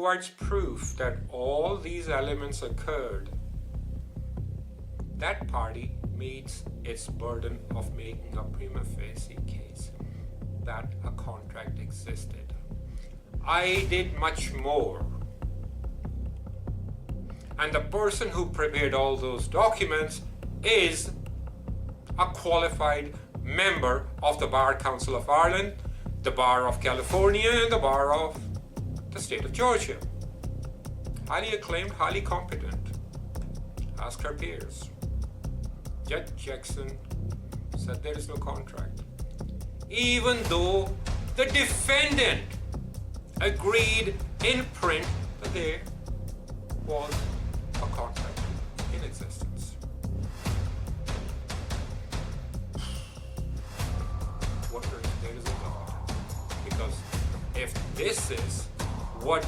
provides proof that all these elements occurred, that party meets its burden of making a prima facie case that a contract existed. I did much more. And the person who prepared all those documents is a qualified member of the Bar Council of Ireland, the Bar of California, and the Bar of the state of Georgia. Highly acclaimed, highly competent. Ask her peers. Judge Jackson said there is no contract. Even though the defendant agreed in print that there was a contract in existence. What there is a God. Because if this is what